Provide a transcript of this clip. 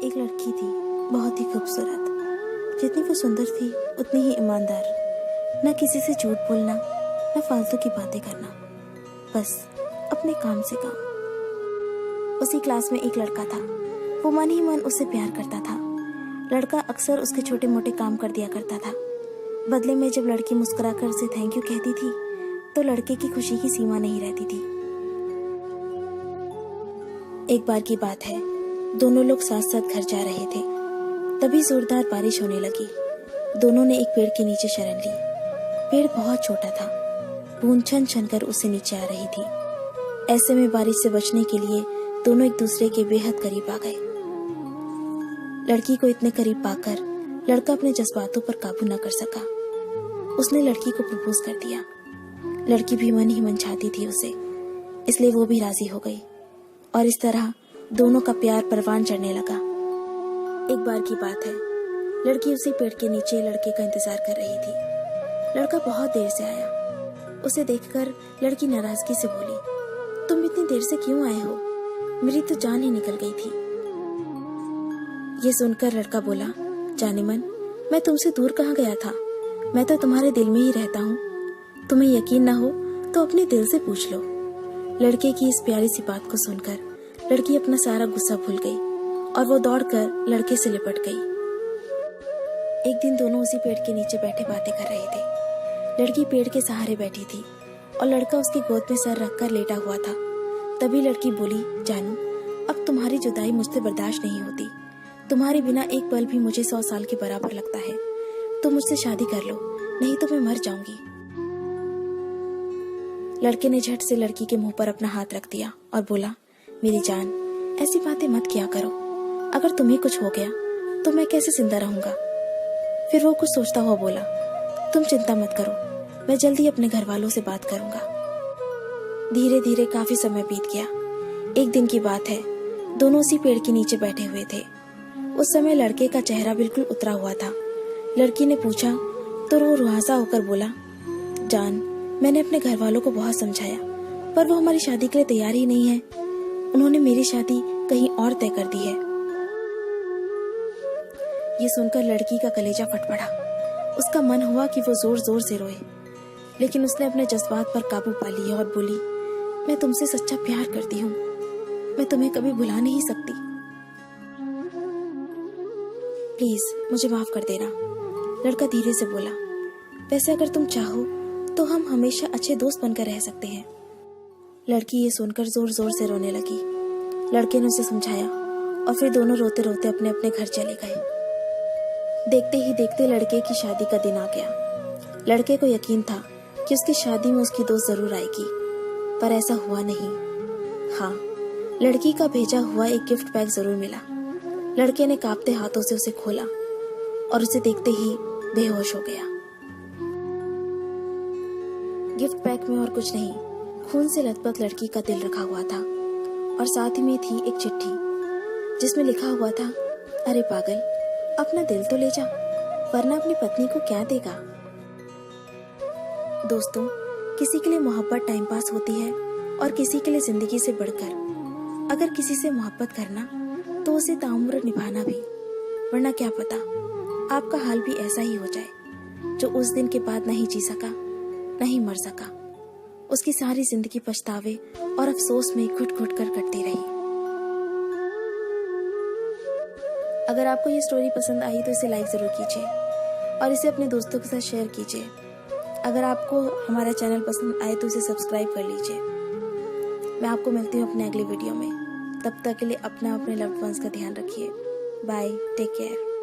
एक लड़की थी, बहुत ही खूबसूरत। जितनी वो सुंदर थी उतनी ही ईमानदार। ना किसी से झूठ बोलना, ना फालतू की बातें करना, बस अपने काम से काम। उसी क्लास में एक लड़का था। वो मन ही मन उससे प्यार करता था। लड़का अक्सर उसके छोटे मोटे काम कर दिया करता था। बदले में जब लड़की मुस्कुराकर उसे थैंक यू कहती थी तो लड़के की खुशी की सीमा नहीं रहती थी। एक बार की बात है, दोनों लोग साथ साथ घर जा रहे थे। तभी जोरदार बारिश होने लगी। दोनों ने एक पेड़ के नीचे शरण ली। पेड़ बहुत छोटा था, बूंद छन छन कर उससे नीचे आ रही थी। ऐसे में बारिश से बचने के लिए दोनों एक दूसरे के बेहद करीब आ गए। लड़की को इतने करीब पाकर लड़का अपने जज्बातों पर काबू न कर सका। उसने लड़की को प्रपोज कर दिया। लड़की भी मन ही मन चाहती थी उसे, इसलिए वो भी राजी हो गई और इस तरह दोनों का प्यार परवान चढ़ने लगा। एक बार की बात है, लड़की उसी पेड़ के नीचे लड़के का इंतजार कर रही थी। लड़का बहुत देर से आया। उसे देखकर लड़की नाराजगी से बोली, तुम इतनी देर से क्यों आए हो? मेरी तो जान ही निकल गई थी। ये सुनकर लड़का बोला, जाने मन, मैं तुमसे दूर कहाँ गया था? मैं तो तुम्हारे दिल में ही रहता हूँ। तुम्हें यकीन ना हो तो अपने दिल से पूछ लो। लड़के की इस प्यारी सी बात को सुनकर लड़की अपना सारा गुस्सा भूल गई और वो दौड़कर लड़के से लिपट गई। एक दिन दोनों उसी पेड़ के नीचे बैठे बातें कर रहे थे। लड़की पेड़ के सहारे बैठी थी और लड़का उसकी गोद में सर रखकर लेटा हुआ था। तभी लड़की बोली, जानू, अब तुम्हारी जुदाई मुझसे बर्दाश्त नहीं होती। तुम्हारे बिना एक पल भी मुझे 100 साल के बराबर लगता है। तुम मुझसे शादी कर लो, नहीं तो मैं मर जाऊंगी। लड़के ने झट से लड़की के मुंह पर अपना हाथ रख दिया और बोला, मेरी जान, ऐसी बातें मत किया करो। अगर तुम्हें कुछ हो गया तो मैं कैसे जिंदा रहूंगा? फिर वो कुछ सोचता हुआ बोला, तुम चिंता मत करो, मैं जल्दी अपने घर वालों से बात करूंगा। धीरे धीरे काफी समय बीत गया। एक दिन की बात है, दोनों उसी पेड़ के नीचे बैठे हुए थे। उस समय लड़के का चेहरा बिल्कुल उतरा हुआ था। लड़की ने पूछा तो वो रुहासा होकर बोला, जान, मैंने अपने घर वालों को बहुत समझाया, पर वो हमारी शादी के लिए तैयार ही नहीं है। उन्होंने मेरी शादी कहीं और तय कर दी है। ये सुनकर लड़की का कलेजा फट पड़ा। उसका मन हुआ कि वो जोर जोर से रोए, लेकिन उसने अपने जज्बात पर काबू पा लिया और बोली, मैं तुमसे सच्चा प्यार करती हूँ। मैं तुम्हें कभी भुला नहीं सकती। प्लीज मुझे माफ कर देना। लड़का धीरे से बोला, वैसे अगर तुम चाहो तो हम हमेशा अच्छे दोस्त बनकर रह सकते हैं। लड़की ये सुनकर जोर जोर से रोने लगी। लड़के ने उसे समझाया और फिर दोनों रोते रोते अपने अपने घर चले गए। देखते ही देखते लड़के की शादी का दिन आ गया। लड़के को यकीन था कि उसकी शादी में उसकी दोस्त जरूर आएगी, पर ऐसा हुआ नहीं। हाँ, लड़की का भेजा हुआ एक गिफ्ट पैक जरूर मिला। लड़के ने कांपते हाथों से उसे खोला और उसे देखते ही बेहोश हो गया। गिफ्ट पैक में और कुछ नहीं, खून से लथपथ लड़की का दिल रखा हुआ था और साथ ही में थी एक चिट्ठी जिसमें लिखा हुआ था, अरे पागल, अपना दिल तो ले जा, वरना अपनी पत्नी को क्या देगा। दोस्तों, किसी के लिए मोहब्बत टाइम पास होती है और किसी के लिए जिंदगी से बढ़कर। अगर किसी से मोहब्बत करना तो उसे ताउम्र निभाना भी, वरना क्या पता आपका हाल भी ऐसा ही हो जाए जो उस दिन के बाद नहीं जी सका, नहीं मर सका। उसकी सारी जिंदगी पछतावे और अफसोस में घुट घुट कर कटती रही। अगर आपको ये स्टोरी पसंद आई तो इसे लाइक जरूर कीजिए और इसे अपने दोस्तों के साथ शेयर कीजिए। अगर आपको हमारा चैनल पसंद आए तो इसे सब्सक्राइब कर लीजिए। मैं आपको मिलती हूँ अपने अगले वीडियो में। तब तक के लिए अपना अपने लव्ड वंस का ध्यान रखिए। Bye, take care.